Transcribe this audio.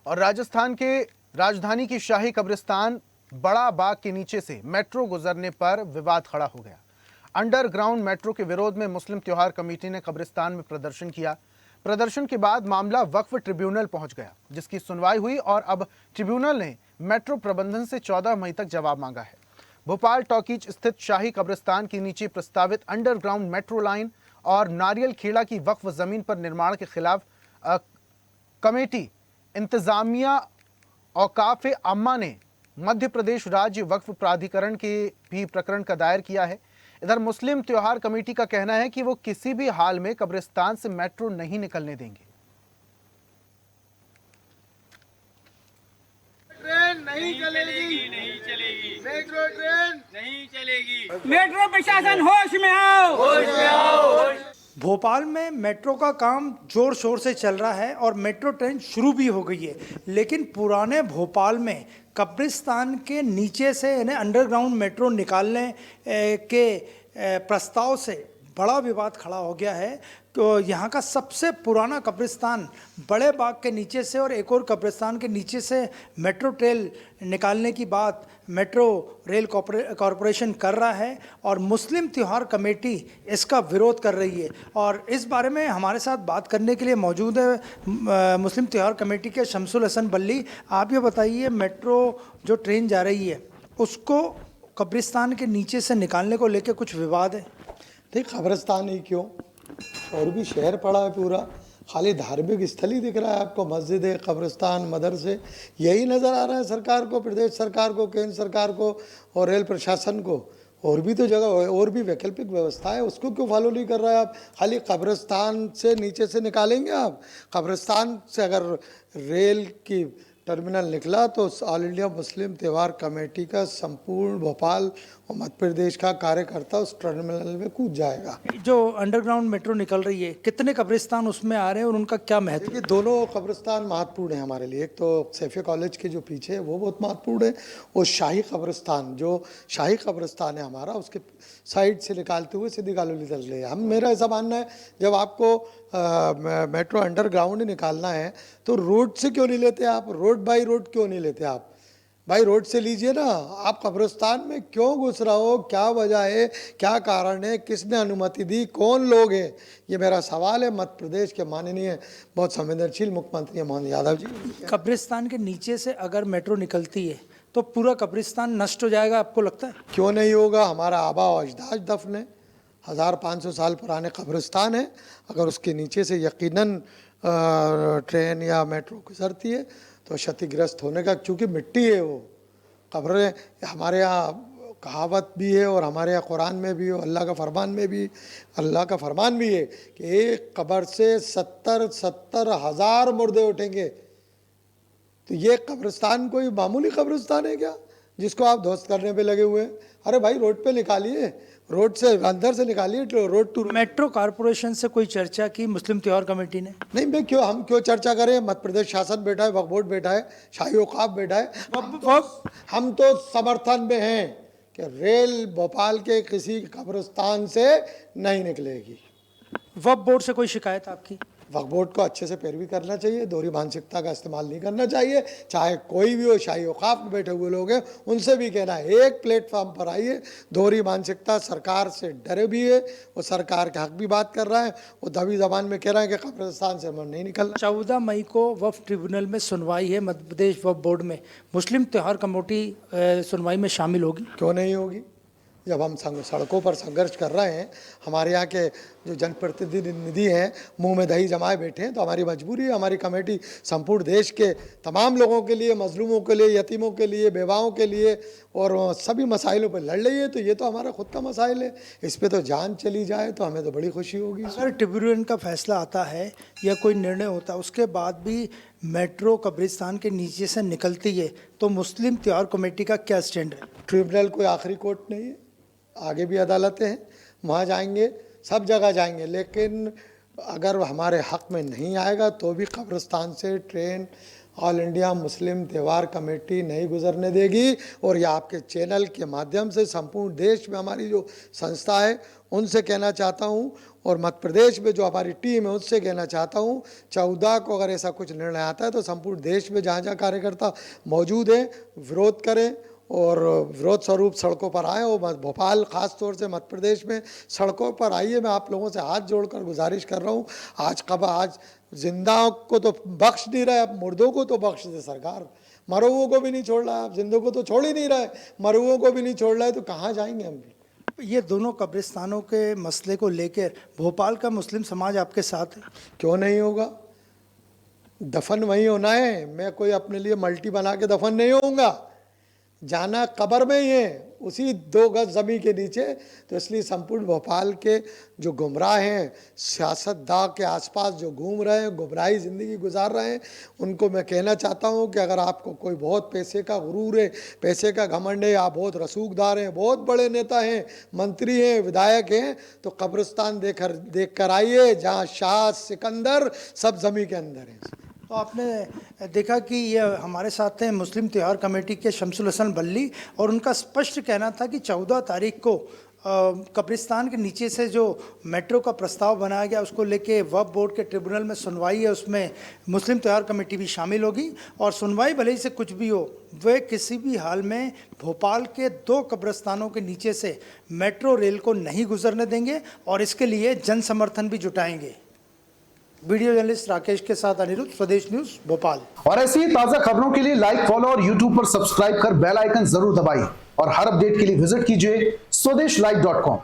और राजस्थान के राजधानी की शाही कब्रिस्तान बड़ा बाग के नीचे से मेट्रो गुजरने पर विवाद खड़ा हो गया। अंडरग्राउंड मेट्रो के विरोध में मुस्लिम त्योहार कमेटी ने कब्रिस्तान में प्रदर्शन किया। प्रदर्शन के बाद मामला वक्फ ट्रिब्यूनल पहुंच गया, जिसकी सुनवाई हुई और अब ट्रिब्यूनल ने मेट्रो प्रबंधन से 14 मई तक जवाब मांगा है। भोपाल टॉकीज स्थित शाही कब्रिस्तान के नीचे प्रस्तावित अंडरग्राउंड मेट्रो लाइन और नारियल खेड़ा की वक्फ जमीन पर निर्माण के खिलाफ कमेटी, इंतजामिया, औकाफ आम्मा ने मध्य प्रदेश राज्य वक्फ प्राधिकरण के भी प्रकरण का दायर किया है। इधर मुस्लिम त्योहार कमेटी का कहना है कि वो किसी भी हाल में कब्रिस्तान से मेट्रो नहीं निकलने देंगे। ट्रेन नहीं चलेगी, नहीं चलेगी, मेट्रो ट्रेन नहीं चलेगी। मेट्रो प्रशासन होश में आओ, होश में आओ। भोपाल में मेट्रो का काम जोर शोर से चल रहा है और मेट्रो ट्रेन शुरू भी हो गई है, लेकिन पुराने भोपाल में कब्रिस्तान के नीचे से यानी अंडरग्राउंड मेट्रो निकालने के प्रस्ताव से बड़ा विवाद खड़ा हो गया है। तो यहाँ का सबसे पुराना कब्रिस्तान बड़े बाग के नीचे से और एक और कब्रिस्तान के नीचे से मेट्रो ट्रेन निकालने की बात मेट्रो रेल कॉरपोरेशन कर रहा है और मुस्लिम त्योहार कमेटी इसका विरोध कर रही है। और इस बारे में हमारे साथ बात करने के लिए मौजूद है मुस्लिम त्योहार कमेटी के शमसुल हसन बल्ली। आप ये बताइए, मेट्रो जो ट्रेन जा रही है उसको कब्रिस्तान के नीचे से निकालने को लेकर कुछ विवाद है? देखिए, कब्रिस्तान ही क्यों, और भी शहर पड़ा है पूरा, खाली धार्मिक स्थल ही दिख रहा है आपको? मस्जिद है, कब्रिस्तान, मदरसे, यही नज़र आ रहा है सरकार को, प्रदेश सरकार को, केंद्र सरकार को और रेल प्रशासन को। और भी तो जगह, और भी वैकल्पिक व्यवस्था है, उसको क्यों फॉलो नहीं कर रहा है आप? खाली कब्रिस्तान से नीचे से निकालेंगे आप? कब्रिस्तान से अगर रेल की टर्मिनल निकला तो ऑल इंडिया मुस्लिम त्योहार कमेटी का संपूर्ण भोपाल और मध्य प्रदेश का कार्यकर्ता उस टर्मिनल में कूद जाएगा। जो अंडरग्राउंड मेट्रो निकल रही है, कितने कब्रिस्तान उसमें आ रहे हैं और उनका क्या महत्व? देखिए, दोनों कब्रिस्तान महत्वपूर्ण है हमारे लिए। एक तो सैफिया कॉलेज के जो पीछे है वो बहुत महत्वपूर्ण है, और शाही कब्रिस्तान, जो शाही कब्रिस्तान है हमारा, उसके साइड से निकालते हुए सीधी गालोली तक ले। हम, मेरा ऐसा मानना है, जब आपको मेट्रो अंडरग्राउंड निकालना है तो रोड से क्यों नहीं लेते आप? रोड बाई रोड क्यों नहीं लेते आप? भाई रोड से लीजिए ना। आप कब्रिस्तान में क्यों घुस रहे हो? क्या वजह है, क्या कारण है, किसने अनुमति दी, कौन लोग हैं? ये मेरा सवाल है मध्य प्रदेश के माननीय बहुत संवेदनशील मुख्यमंत्री मोहन यादव जी। कब्रिस्तान के नीचे से अगर मेट्रो निकलती है तो पूरा कब्रिस्तान नष्ट हो जाएगा, आपको लगता है? क्यों नहीं होगा? हमारा आबा और अजदाद दफन है, 1500 साल पुराने कब्रिस्तान है। अगर उसके नीचे से यकीनन ट्रेन या मेट्रो गुजरती है तो क्षतिग्रस्त होने का, क्योंकि मिट्टी है वो कब्रें। हमारे यहाँ कहावत भी है और हमारे यहाँ कुरान में भी है, अल्लाह का फरमान भी है कि एक कब्र से 70 हज़ार मुर्दे उठेंगे। तो ये कब्रिस्तान कोई मामूली कब्रिस्तान है क्या जिसको आप ध्वस्त करने पे लगे हुए हैं? अरे भाई, रोड पे निकालिए, रोड से अंदर से निकालिए, रोड टू। मेट्रो कॉरपोरेशन से कोई चर्चा की मुस्लिम त्योहार कमेटी ने? नहीं, हम क्यों चर्चा करें? मध्य प्रदेश शासन बैठा है, वक्फ बोर्ड बैठा है, शाही औकाफ बैठा है। हम तो समर्थन में हैं कि रेल भोपाल के किसी कब्रिस्तान से नहीं निकलेगी। वक्फ बोर्ड से कोई शिकायत आपकी? वक्फ बोर्ड को अच्छे से पैरवी करना चाहिए, दोहरी मानसिकता का इस्तेमाल नहीं करना चाहिए। चाहे कोई भी हो, शाही औकाफ में बैठे हुए लोग हैं, उनसे भी कहना है एक प्लेटफॉर्म पर आइए। दोहरी मानसिकता सरकार से डरे भी है, वो सरकार के हक भी बात कर रहा है, वो दबी जबान में कह रहा है कि कब्रिस्तान से नहीं निकलना। 14 मई को वक्फ ट्रिब्यूनल में सुनवाई है मध्य प्रदेश वक्फ बोर्ड में, मुस्लिम त्योहार कमेटी सुनवाई में शामिल होगी? क्यों नहीं होगी? जब हम सड़कों पर संघर्ष कर रहे हैं, हमारे यहाँ के जो जनप्रतिनिधि हैं मुंह में दही जमाए बैठे हैं, तो हमारी मजबूरी है, हमारी कमेटी संपूर्ण देश के तमाम लोगों के लिए, मजलूमों के लिए, यतीमों के लिए, बेवाओं के लिए और सभी मसाइलों पर लड़ रही है। तो ये तो हमारा खुद का मसाइल है, इस पर तो जान चली जाए तो हमें तो बड़ी खुशी होगी। अगर ट्रिब्यूनल का फैसला आता है या कोई निर्णय होता है, उसके बाद भी मेट्रो कब्रिस्तान के नीचे से निकलती है, तो मुस्लिम त्योहार कमेटी का क्या स्टैंड है? ट्रिब्यूनल कोई आखिरी कोर्ट नहीं है, आगे भी अदालतें हैं, वहाँ जाएंगे, सब जगह जाएंगे, लेकिन अगर हमारे हक में नहीं आएगा तो भी कब्रिस्तान से ट्रेन ऑल इंडिया मुस्लिम त्यौहार कमेटी नहीं गुजरने देगी। और ये आपके चैनल के माध्यम से संपूर्ण देश में हमारी जो संस्था है उनसे कहना चाहता हूँ, और मध्य प्रदेश में जो हमारी टीम है उससे कहना चाहता हूँ, 14 को अगर ऐसा कुछ निर्णय आता है तो संपूर्ण देश में जहाँ जहाँ कार्यकर्ता मौजूद हैं विरोध करें और विरोध स्वरूप सड़कों पर आए। और भोपाल ख़ास तौर से मध्य प्रदेश में सड़कों पर आइए। मैं आप लोगों से हाथ जोड़कर गुजारिश कर रहा हूँ, आज जिंदा को तो बख्श नहीं रहा, अब मुर्दों को तो बख्श दे सरकार। मरुओं को भी नहीं छोड़ रहा है, आप जिंदों को तो छोड़ ही नहीं रहे, मरुओं को भी नहीं छोड़ रहा है, तो कहाँ जाएंगे हम। ये दोनों कब्रिस्तानों के मसले को लेकर भोपाल का मुस्लिम समाज आपके साथ है? क्यों नहीं होगा, दफन वहीं होना है। मैं कोई अपने लिए मल्टी बना के दफन नहीं होऊंगा, जाना कब्र में ही है, उसी 2 गज ज़मीन के नीचे। तो इसलिए संपूर्ण भोपाल के जो गुमराह हैं, सियासतदान के आसपास जो घूम रहे हैं, गुमराही ज़िंदगी गुजार रहे हैं, उनको मैं कहना चाहता हूं कि अगर आपको कोई बहुत पैसे का गुरूर है, पैसे का घमंड है, आप बहुत रसूखदार हैं, बहुत बड़े नेता हैं, मंत्री हैं, विधायक हैं, तो कब्रिस्तान देख कर आइए जहाँ शाह सिकंदर सब ज़मीन के अंदर हैं। तो आपने देखा कि ये हमारे साथ हैं मुस्लिम त्यौहार कमेटी के शमसुल हसन बल्ली, और उनका स्पष्ट कहना था कि 14 तारीख को कब्रिस्तान के नीचे से जो मेट्रो का प्रस्ताव बनाया गया उसको लेके वक्फ बोर्ड के ट्रिब्यूनल में सुनवाई है, उसमें मुस्लिम त्यौहार कमेटी भी शामिल होगी। और सुनवाई भले ही से कुछ भी हो, वे किसी भी हाल में भोपाल के 2 कब्रिस्तानों के नीचे से मेट्रो रेल को नहीं गुजरने देंगे और इसके लिए जन समर्थन भी जुटाएंगे। वीडियो जर्नलिस्ट राकेश के साथ अनिरुद्ध, स्वदेश न्यूज भोपाल। और ऐसी ही ताजा खबरों के लिए लाइक, फॉलो और यूट्यूब पर सब्सक्राइब कर बेल आइकन जरूर दबाइए। और हर अपडेट के लिए विजिट कीजिए swadesh live.com।